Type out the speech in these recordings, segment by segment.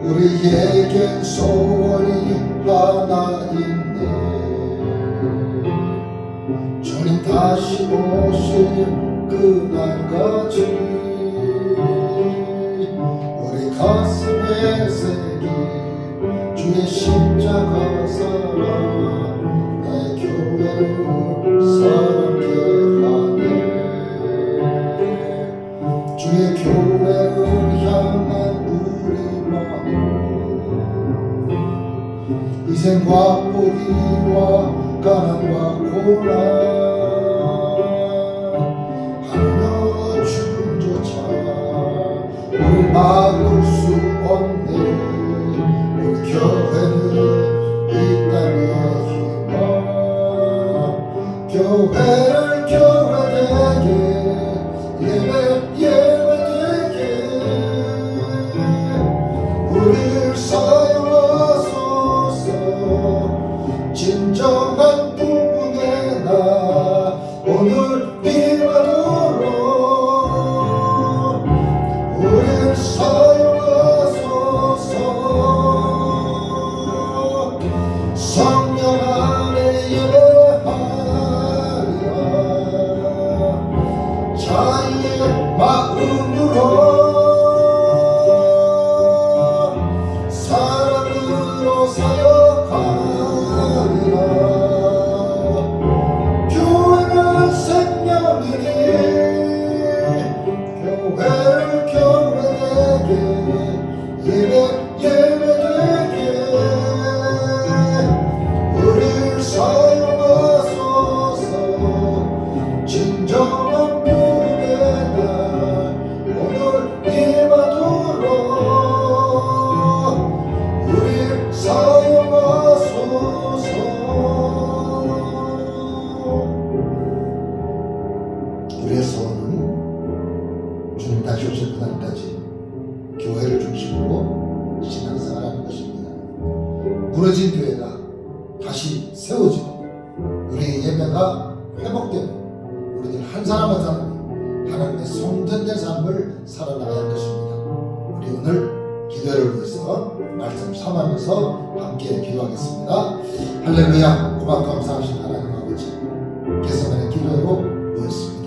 우리에겐 소원이 하나 있네. 주님 다시 오실 그날까지 우리 가슴에 새긴 주의 십자가 사랑 나의 교회를 사랑케 하네. 주의 교회를 향한 우리 마음 희생과 포기와 가난과 고난 하며 죽음조차 우리 막을 수 없네. 우리 교회는 이 땅의 희망 교회를 교회되게 예배되게 우리를 사용하소서. 진정한 부흥의 날 오늘 임하도록 우리를 사용하소서. 성령 안에 예배하리라 자유의 마음으로 사랑으로 사역하리라. 교회는 생명이니 교회를 교회되게 예배되게 우리를 사용하소서. 진정한 부흥의 날 오늘 임하도록 우리를 사용하소서. 우리의 소원은 주님 다시 오실 그날까지 교회를 중심으로 신앙생활하는 것입니다. 무너진 교회가 다시 세워지고 우리의 예배가 회복되고 우리들 한 사람 한 사람이 하나님의 성전된 삶을 살아나가야 할 것입니다. 우리 오늘 기도를 위해서 말씀 삼으면서 함께 기도하겠습니다. 할렐루야. 고맙고 감사하신 하나님 아버지, 개성만의 기도로 모였습니다.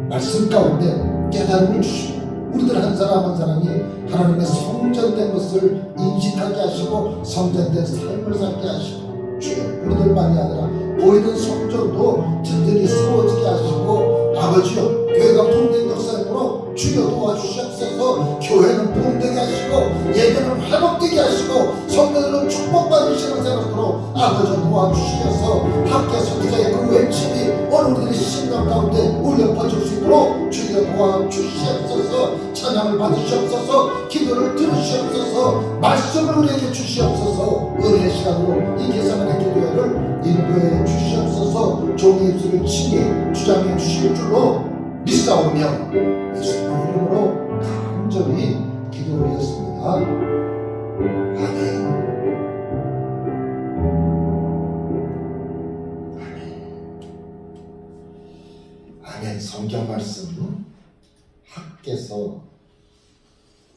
말씀 가운데 깨달음을 주시고 우리들 한 사람 한 사람이 하나님의 성전된 것을 인식하게 하시고 성전된 삶을 살게 하시고 주여 우리들만이 아니라 보이는 성전도 든든히 세워지게 하시고 아버지여 교회가 부흥된 역사로 주여 도와주시옵소서. 교회는 부흥되게 하시고 예배는 회복되게 하시고 성도들은 축복받으시는 생각으로 아버지 도와주시면서 함께 선지자의 그 외침이 오늘 우리들의 심령 가운데 울려 퍼질 수 있도록 주여 도와주시옵소서. 찬양을 받으시옵소서. 기도를 들으시옵소서. 말씀을 우리에게 주시옵소서. 은혜의 시간으로 이 개성의 기도회를 인도해 주시옵소서. 종의 입술을 친히 주장해 주실 줄로 믿사오며 예수님의 이름으로 간절히 기도드렸습니다. 아멘. 아멘. 성경 말씀 학개서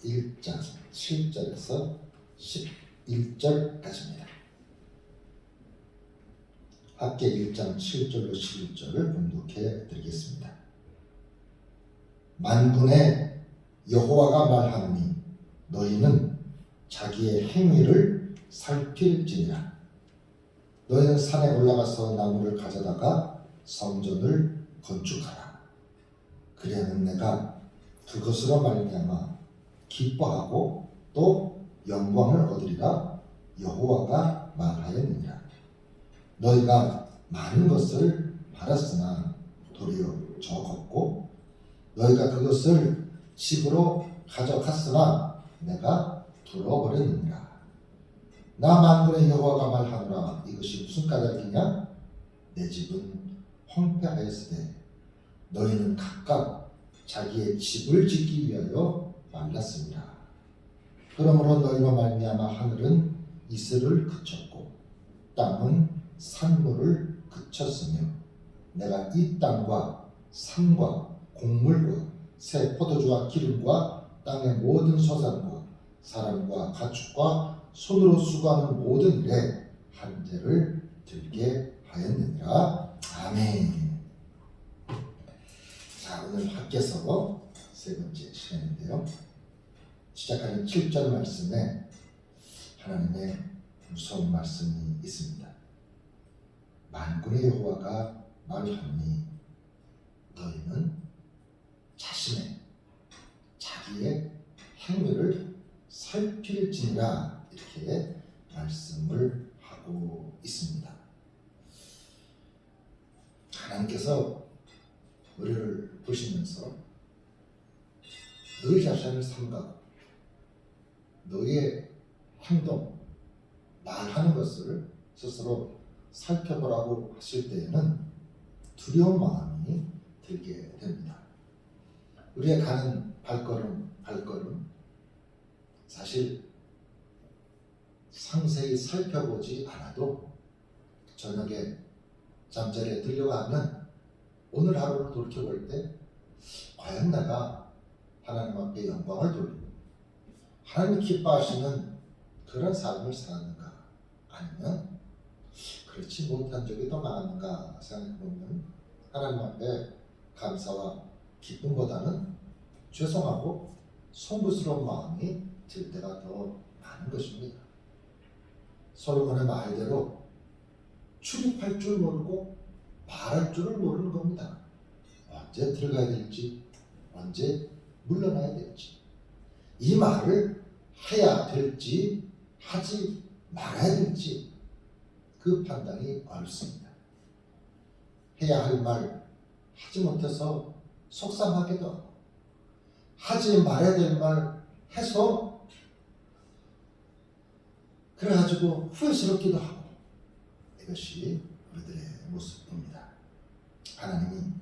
1장 7절에서 11절까지입니다. 학개 1장 7절로 11절을 봉독해 드리겠습니다. 만군의 여호와가 말하노니 너희는 자기의 행위를 살필지니라. 너희는 산에 올라가서 나무를 가져다가 성전을 건축하라. 그리하면 내가 그것으로 말미암아 기뻐하고 또 영광을 얻으리라. 여호와가 말하였느니라. 너희가 많은 것을 바랐으나 도리어 적었고 너희가 그것을 집으로 가져갔으나 내가 둘러버렸느니라. 나 만군의 여호와가 말하노라. 이것이 무슨 까닭이냐? 내 집은 황폐하였으되 너희는 각각 자기의 집을 짓기 위하여 말랐습니다. 그러므로 너희로 말미암아 하늘은 이슬을 그쳤고 땅은 산물을 그쳤으며 내가 이 땅과 산과 곡물과 새 포도주와 기름과 땅의 모든 소산과 사람과 가축과 손으로 수고하는 모든 일에 한재를 들게 하였느니라. 아멘. 자, 오늘 학개서 세 번째 시간인데요. 시작하는 7절 말씀에 하나님의 무서운 말씀이 있습니다. 만군의 여호와가 말하니 너희는 자기의 행위를 살필지니라, 이렇게 말씀을 하고 있습니다. 하나님께서 우리를 보시면서 너희 자신을 삼가고 너의 행동, 말하는 것을 스스로 살펴보라고 하실 때에는 두려운 마음이 들게 됩니다. 우리가 가는 발걸음 사실 상세히 살펴보지 않아도 저녁에 잠자리에 들려가면 오늘 하루를 돌이켜볼 때 과연 내가 하나님 앞에 영광을 돌리고 하나님이 기뻐하시는 그런 삶을 살았는가, 아니면 그렇지 못한 적이 더 많은가 생각해보면 하나님 앞에 감사와 기쁨보다는 죄송하고 송구스러운 마음이 들 때가 더 많은 것입니다. 솔로몬의 말대로 출입할 줄 모르고 말할 줄을 모르는 겁니다. 언제 들어가야 될지, 언제 물러나야 될지, 이 말을 해야 될지 하지 말아야 될지 그 판단이 어렵습니다. 해야 할 말 하지 못해서 속상하기도 하고, 하지 말아야 될 말 해서 그래가지고 후회스럽기도 하고, 이것이 우리들의 모습입니다. 하나님이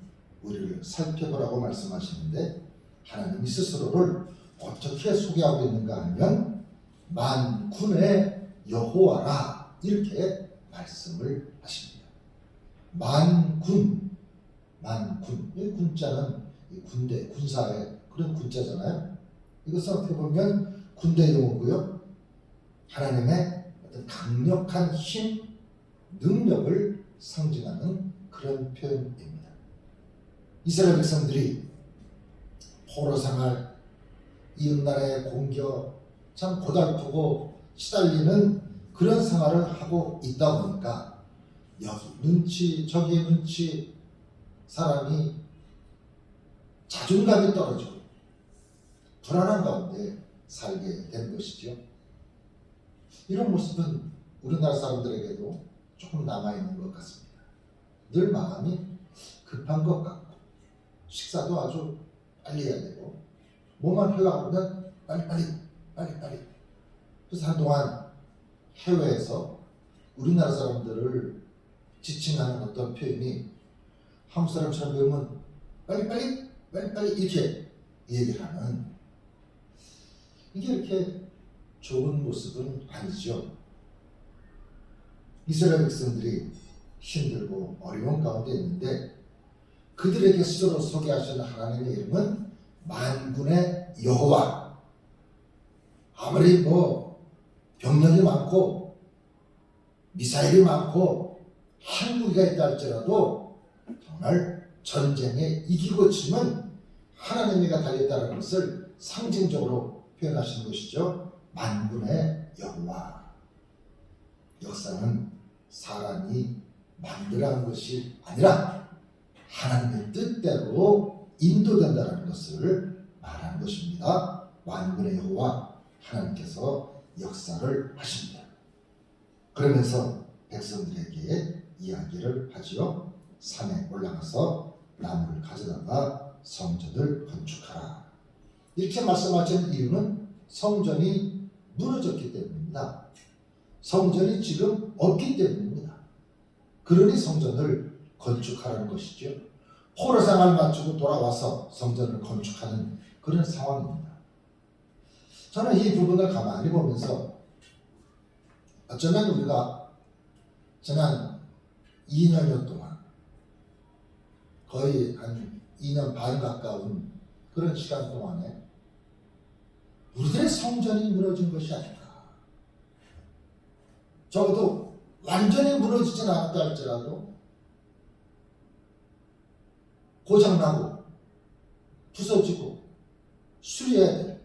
우리를 살펴보라고 말씀하시는데 하나님이 스스로를 어떻게 소개하고 있는가 하면 만군의 여호와라, 이렇게 말씀을 하십니다. 만군, 이 군자는 군대, 군사의 그런 군자잖아요. 이것은 어떻게 보면 군대 용어고요, 하나님의 어떤 강력한 힘, 능력을 상징하는 그런 표현입니다. 이스라엘 백성들이 포로 생활, 이웃나라의 공격, 참 고달프고 시달리는 그런 생활을 하고 있다 보니까 여기 눈치 저기 눈치, 사람이 자존감이 떨어지고 불안한 가운데 살게 된 것이죠. 이런 모습은 우리나라 사람들에게도 조금 남아있는 것 같습니다. 늘 마음이 급한 것 같고, 식사도 아주 빨리 해야 되고, 뭐만 하려고 하면 빨리. 그래서 한동안 해외에서 우리나라 사람들을 지칭하는 어떤 표현이 한국 사람처럼 배우면 빨리 이렇게 얘기를 하는, 이게 이렇게 좋은 모습은 아니죠. 이스라엘 백성들이 힘들고 어려운 가운데 있는데 그들에게 스스로 소개하시는 하나님의 이름은 만군의 여호와. 아무리 병력이 많고 미사일이 많고 항구기가 있다 할지라도 정말 전쟁에 이기고 지면 하나님이가 달렸다는 것을 상징적으로 표현하시는 것이죠. 만군의 여호와. 역사는 사람이 만들어간 것이 아니라 하나님의 뜻대로 인도된다는 것을 말하는 것입니다. 만군의 여호와, 하나님께서 역사를 하십니다. 그러면서 백성들에게 이야기를 하지요. 산에 올라가서 나무를 가져다가 성전을 건축하라. 이렇게 말씀하신 이유는 성전이 무너졌기 때문입니다. 성전이 지금 없기 때문입니다. 그러니 성전을 건축하라는 것이죠. 포로 생활 마치고 돌아와서 성전을 건축하는 그런 상황입니다. 저는 이 부분을 가만히 보면서 어쩌면 우리가 지난 2년여 동안 거의 한 2년 반 가까운 그런 시간 동안에 우리들의 성전이 무너진 것이 아닌가. 적어도 완전히 무너지진 않았다 할지라도 고장나고 부서지고 수리해야 될,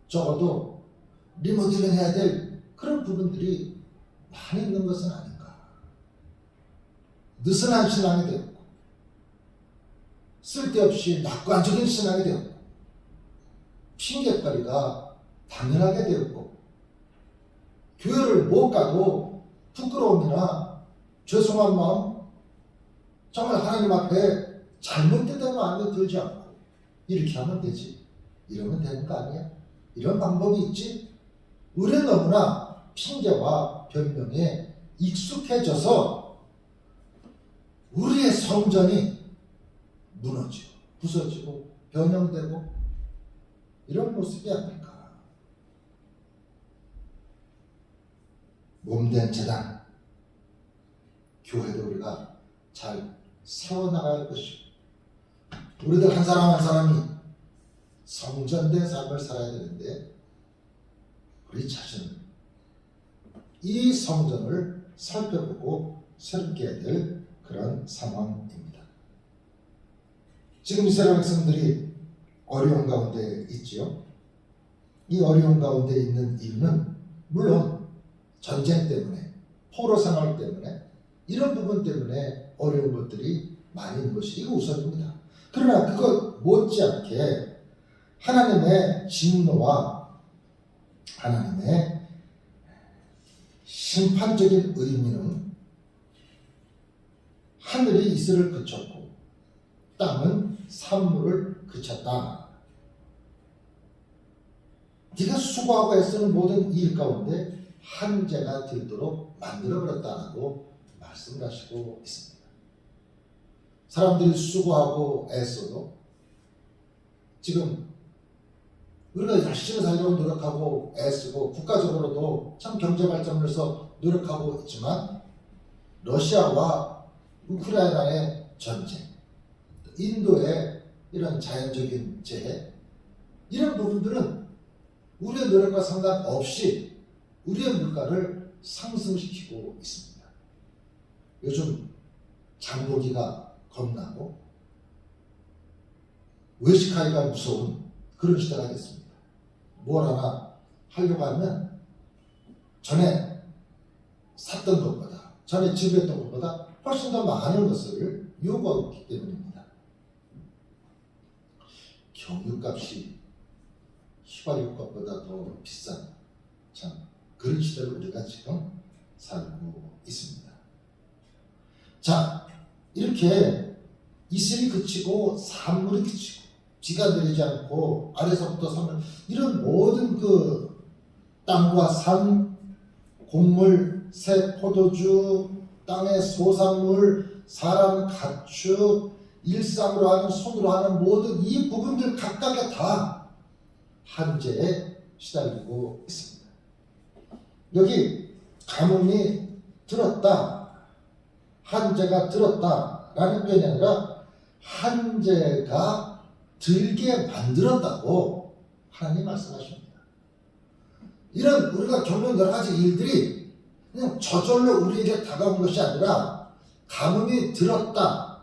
적어도 리모델링 해야 될 그런 부분들이 많이 있는 것은 아닌가. 느슨한 신앙이 되었고 쓸데없이 낙관적인 신앙이 되었고 핑계거리가 당연하게 되었고 교회를 못 가도 부끄러움이나 죄송한 마음, 정말 하나님 앞에 잘못된 마음이 들지 않고 이렇게 하면 되지, 이러면 되는 거 아니야? 이런 방법이 있지? 우리는 너무나 핑계와 변명에 익숙해져서 우리의 성전이 무너지고 부서지고 변형되고 이런 모습이 아닐까. 몸된 재단, 교회도 우리가 잘 세워나가야 할 것이고 우리들 한 사람 한 사람이 성전된 삶을 살아야 되는데 우리 자신은 이 성전을 살펴보고 새롭게 해야 될 그런 상황입니다. 지금 이스라엘 백성들이 어려운 가운데 있지요. 이 어려운 가운데 있는 이유는 물론 전쟁 때문에, 포로 생활 때문에, 이런 부분 때문에 어려운 것들이 많이 있는 것이 이거 우선입니다. 그러나 그것 못지않게 하나님의 진노와 하나님의 심판적인 의미는 하늘이 이슬을 그쳤고 땅은 산물을 그쳤다. 네가 수고하고 애쓰는 모든 일 가운데 한재가 들도록 만들어버렸다라고 말씀하시고 있습니다. 사람들이 수고하고 애써도 지금 우리가 열심히 살려고 노력하고 애쓰고 국가적으로도 참 경제 발전을 위해서 노력하고 있지만 러시아와 우크라이나의 전쟁, 인도의 이런 자연적인 재해, 이런 부분들은 우리의 노력과 상관없이 우리의 물가를 상승시키고 있습니다. 요즘 장보기가 겁나고 외식하기가 무서운 그런 시대가 됐습니다. 뭘 하나 하려고 하면 전에 샀던 것보다, 전에 지불했던 것보다 훨씬 더 많은 것을 요구하고 있기 때문입니다. 경유값이 휘발유값보다 더 비싼 참 그런 시대를 우리가 지금 살고 있습니다. 자, 이렇게 이슬이 그치고 산물이 그치고 비가 내리지 않고 아래서부터 산물, 이런 모든 그 땅과 산, 곡물, 새 포도주, 땅의 소산물, 사람 가축, 일상으로 하는 손으로 하는 모든 이 부분들 각각에 다 한재에 시달리고 있습니다. 여기 가뭄이 들었다, 한재가 들었다라는 표현이 아니라 한재가 들게 만들었다고 하나님 말씀하십니다. 이런 우리가 겪는 여러 가지 일들이 그냥 저절로 우리에게 다가온 것이 아니라 가뭄이 들었다,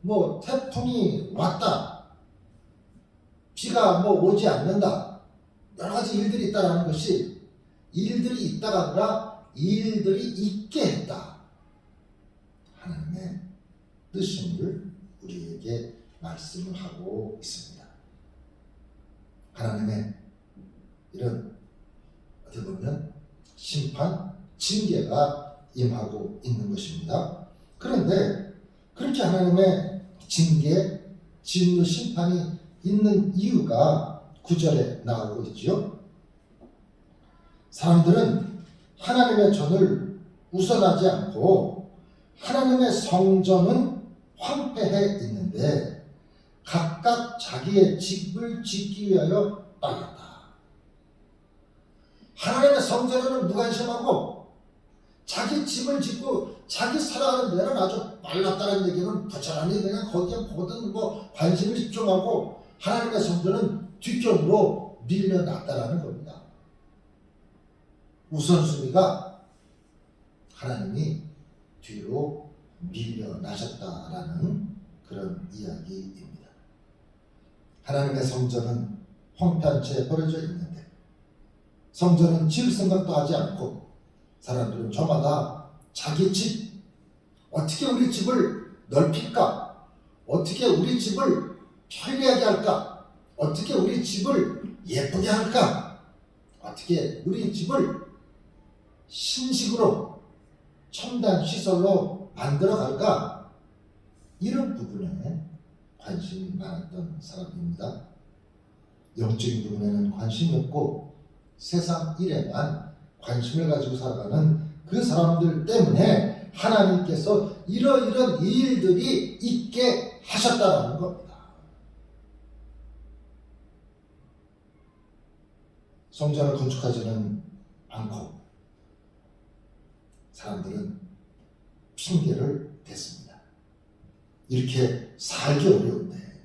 뭐 태풍이 왔다, 비가 뭐 오지 않는다, 여러 가지 일들이 있다라는 것이 일들이 있다가 아니라 일들이 있게 했다, 하나님의 뜻임을 우리에게 말씀을 하고 있습니다. 하나님의 이런 어떻게 보면 심판, 징계가 임하고 있는 것입니다. 그런데 그렇게 하나님의 징계, 진노, 심판이 있는 이유가 9절에 나오고 있지요. 사람들은 하나님의 전을 우선하지 않고 하나님의 성전은 황폐해 있는데 각각 자기의 집을 짓기 위하여 빨렸다. 하나님의 성전에는 무관심하고 자기 집을 짓고 자기 살아가는 데는 아주 빨랐다는 얘기는 부지런히 그냥 거기에 모든 관심을 집중하고 하나님의 성전은 뒷전으로 밀려났다라는 겁니다. 우선순위가 하나님이 뒤로 밀려나셨다라는 그런 이야기입니다. 하나님의 성전은 황폐한 채 버려져 있는데 성전은 지을 생각도 하지 않고 사람들은 저마다 자기 집, 어떻게 우리 집을 넓힐까? 어떻게 우리 집을 편리하게 할까? 어떻게 우리 집을 예쁘게 할까? 어떻게 우리 집을 신식으로 첨단 시설로 만들어 갈까? 이런 부분에 관심이 많았던 사람입니다. 영적인 부분에는 관심이 없고 세상 일에만 관심을 가지고 살아가는 그 사람들 때문에 하나님께서 이러이런 일들이 있게 하셨다는 겁니다. 성전을 건축하지는 않고 사람들은 핑계를 댔습니다. 이렇게 살기 어려운데,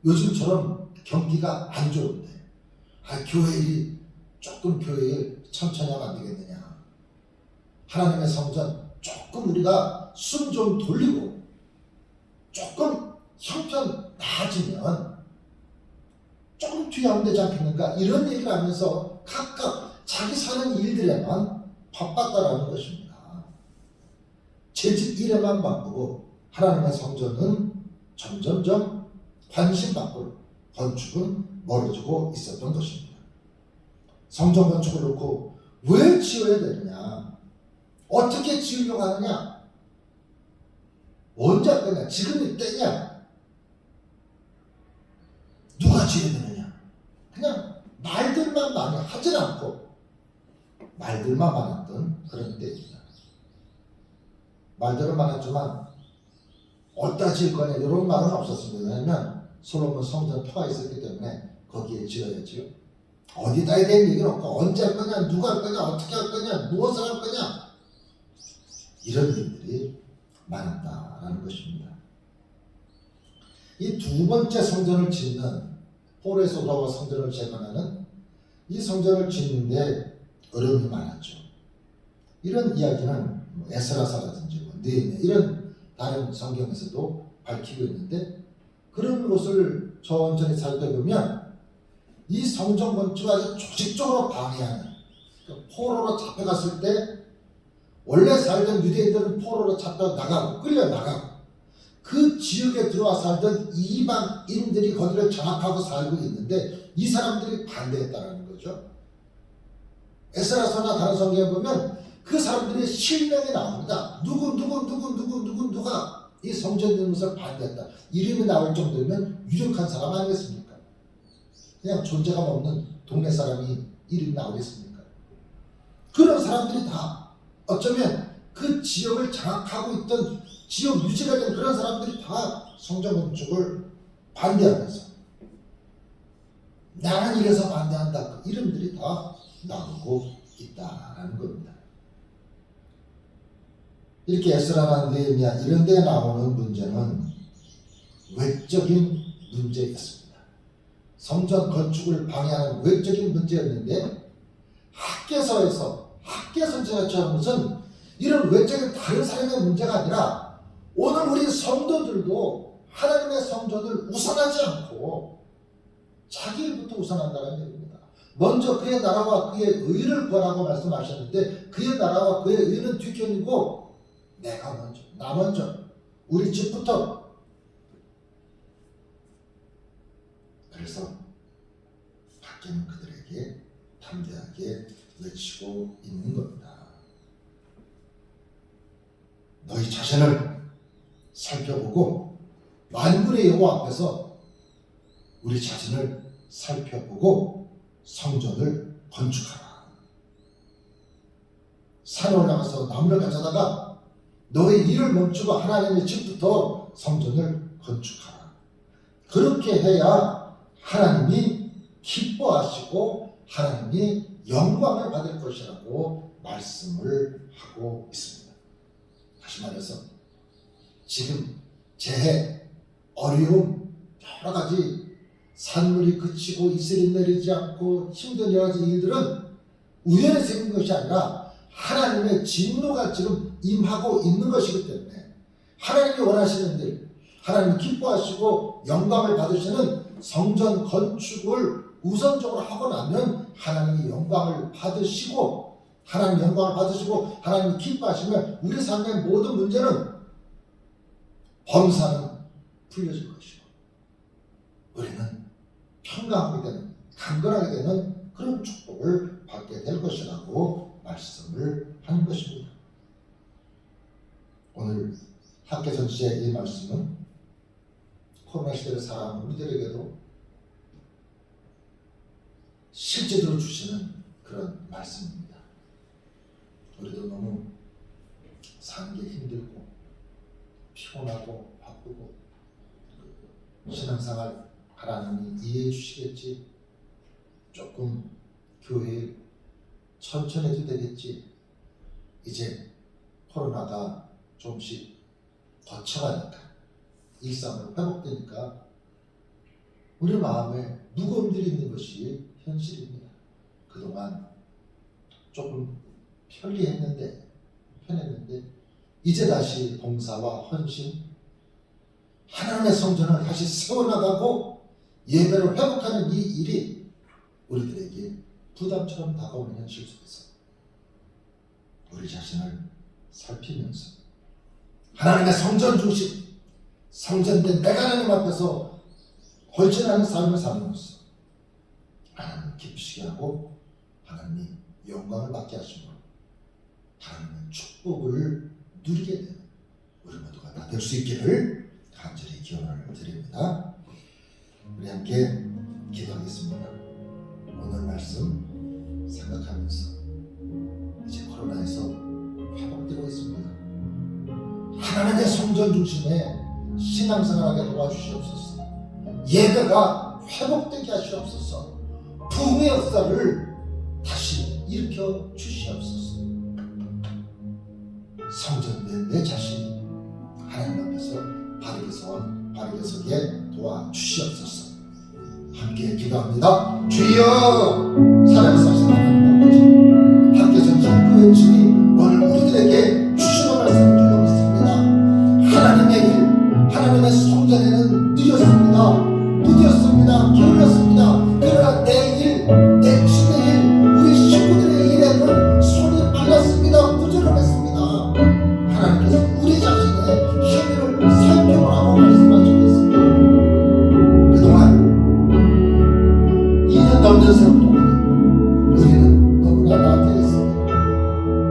요즘처럼 경기가 안 좋은데, 교회 일 조금 교회 일 천천히 하면 안 되겠느냐. 하나님의 성전 조금 우리가 숨 좀 돌리고 조금 형편 나아지면 조금 뒤하면 되지 않겠는가, 이런 얘기를 하면서 각각 자기 사는 일들에만 바빴다라는 것입니다. 제 집 일에만 바쁘고 하나님의 성전은 점점점 관심 밖으로 건축은 멀어지고 있었던 것입니다. 성전 건축을 놓고 왜 지어야 되느냐, 어떻게 지으려고 하느냐, 언제 할 거냐, 지금이 때냐, 누가 지어야 되느냐, 그냥 말들만 많이 하질 않고 말들만 많았던 그런 때입니다. 말들은 많았지만 어디다 지을 거냐 이런 말은 없었습니다. 왜냐하면 솔로몬 성전 터가 있었기 때문에 거기에 지어야지요. 어디다 해야 되는 얘기는 없고 언제 할 거냐, 누가 할 거냐, 어떻게 할 거냐, 무엇을 할 거냐, 이런 일들이 많았다라는 것입니다. 이 두 번째 성전을 짓는, 포로에서 돌아와 성전을 재건하는 이 성전을 짓는데 어려움이 많았죠. 이런 이야기는 에스라서라든지 느헤미야 이런 다른 성경에서도 밝히고 있는데, 그런 것을 천천히 살펴보면 이 성전 건축을 아주 조직적으로 방해하는, 포로로 잡혀갔을 때 원래 살던 유대인들은 포로로 잡혀 나가고 끌려 나가고 그 지역에 들어와 살던 이방인들이 거기를 장악하고 살고 있는데 이 사람들이 반대했다는 거죠. 에스라서나 다른 성경에 보면 그 사람들의 실명이 나옵니다. 누가 이 성전 짓는 것을 반대했다. 이름이 나올 정도면 유력한 사람 아니겠습니까? 그냥 존재감 없는 동네 사람이 이름이 나오겠습니까? 그런 사람들이 다 어쩌면 그 지역을 장악하고 있던 지역 유지가 된 그런 사람들이 다 성전 건축을 반대하면서 나는 이래서 반대한다, 그 이름들이 다 나오고 있다라는 겁니다. 이렇게 에스라나 느헤미야 이런 데 나오는 문제는 외적인 문제였습니다. 성전 건축을 방해하는 외적인 문제였는데, 학개서에서 제가 처한 것은 이런 외적인 다른 사람의 문제가 아니라 오늘 우리 성도들도 하나님의 성전을 우선하지 않고 자기 일부터 우선한다는 얘기입니다. 먼저 그의 나라와 그의 의를 구하라고 말씀하셨는데 그의 나라와 그의 의는 뒤편이고 내가 먼저, 나 먼저, 우리 집부터. 그래서 밖에는 그들에게 담대하게 외치고 있는 겁니다. 너희 자신을 살펴보고 만군의 여호와 앞에서 우리 자신을 살펴보고 성전을 건축하라. 산에 올라가서 나무를 가져다가 너의 일을 멈추고 하나님의 집부터 성전을 건축하라. 그렇게 해야 하나님이 기뻐하시고 하나님이 영광을 받을 것이라고 말씀을 하고 있습니다. 다시 말해서 지금 재해, 어려움, 여러 가지 산물이 그치고 이슬이 내리지 않고 힘든 여러 가지 일들은 우연히 생긴 것이 아니라 하나님의 진노가 지금 임하고 있는 것이기 때문에 하나님이 원하시는 일, 하나님이 기뻐하시고 영광을 받으시는 성전 건축을 우선적으로 하고 나면 하나님이 영광을 받으시고 하나님이 기뻐하시면 우리 삶의 모든 문제는 범사는 풀려질 것이고 우리는 평강하게 되는, 강건하게 되는 그런 축복을 받게 될 것이라고 말씀을 하는 것입니다. 오늘 학계 전체의 이 말씀은 코로나 시대를 살아가는 우리들에게도 실제로 주시는 그런 말씀입니다. 우리도 너무 사는 게 힘들고 피곤하고 바쁘고 신앙생활 하나님이 이해해 주시겠지, 조금 교회 천천히 해도 되겠지, 이제 코로나가 조금씩 거쳐가니까 일상으로 회복되니까 우리 마음에 무거움들이 있는 것이 현실입니다. 그동안 조금 편했는데 이제 다시 봉사와 헌신, 하나님의 성전을 다시 세워나가고 예배를 회복하는 이 일이 우리들에게 부담처럼 다가오는 현실 속에서 우리 자신을 살피면서 하나님의 성전 중심, 성전된 내가 하나님 앞에서 헌신하는 삶을 삶으로써 하나님을 기쁘시게 하고 하나님이 영광을 받게 하시고 하나님의 축복을 누리게 되는 우리 모두가 다 될 수 있기를 간절히 기원을 드립니다. 우리 함께 기도하겠습니다. 오늘 말씀 생각하면서 이제 코로나에서 회복되고 있습니다. 하나님의 성전 중심에 신앙생활하게 도와주시옵소서. 예배가 회복되게 하시옵소서. 부흥의 역사를 다시 일으켜 주시옵소서. 성전된 내 자신이 하나님 앞에서 바르게 서게 도와주시옵소서. 함께 기도합니다. 주여, 살아계신 하나님 아버지, 함께 전체의 그 외침이 오늘 우리들에게 주시는 말씀을 주고 있습니다. 하나님의 일, 하나님의 성전에는 늦었습니다. 게을렀습니다. 그러나 내 일, 내 친의 일, 우리 식구들의 일에는 손이 빨랐습니다. 부지런했습니다. 하나님께서 우리 자신의 행위를 살펴보라고 말씀하시고 있습니다. 그동안 2년 넘는 세월 동안 우리는 너무나 나태했습니다.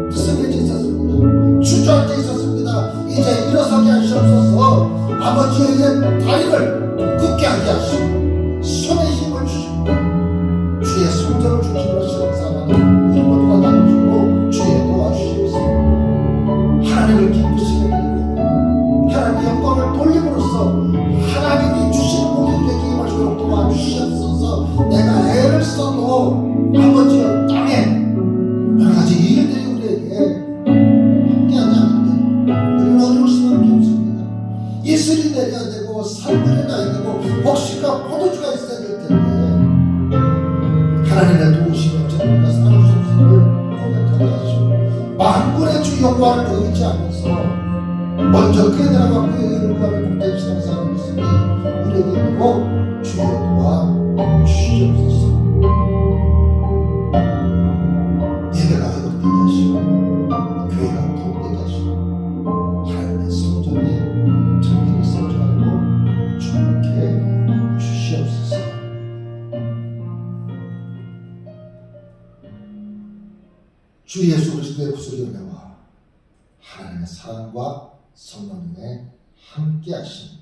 무슨 일이 있었습니다. 주저앉아 있었습니다. 이제 일어서게 하시옵소서. 아버지의 다리를 굳게 하게 하시고 손에 힘을 주시고 주의 성전을 중심으로 신앙생활하는 우리 모두가 나누시고 주의 도와주시옵소서. 하나님을 기쁘시게 드리고 하나님의 영광을 돌림으로써 하나님이 주시는 우리에게 임하시도록 도와주시옵소서. 내가 애를 써도 아버지의 땅에 여러 가지 일들이 우리에게 함께하지 않는데 우리는 어려울 수밖에 없습니다. 이슬이 내려야 되고 산들이 나야 되고 곡식과 포도주가 있어야 될 텐데 하나님의 도우심이 없이 우리가 살아갈 수 없음을 고백하게 하시고 만군의 주 여호와를 의지하면서 먼저 그의 나라와 그의 의를 구하며 복된 신앙생활을 했으니 우리에게 있고 주의 도와 주시옵소서. 예배가 회복되게 하시고 교회가 부흥되게 하시고 하나님의 성전이 정결히 성전하고 축복해 주시옵소서. 주 예수 그리스도의 구속의 은혜와 하나님의 사랑과 성령님의 함께하심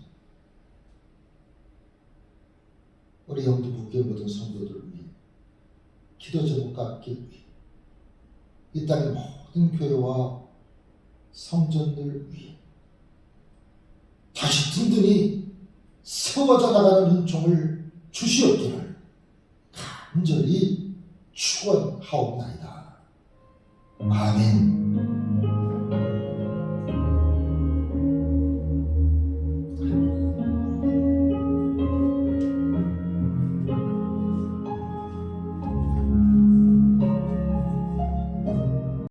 우리 영도국교회 모든 성도들을 위해 기도 제목 갖기 위해 이 땅의 모든 교회와 성전들 위해 다시 든든히 세워져 나가는 은총을 주시옵기를 간절히 축원하옵나이다. 아멘.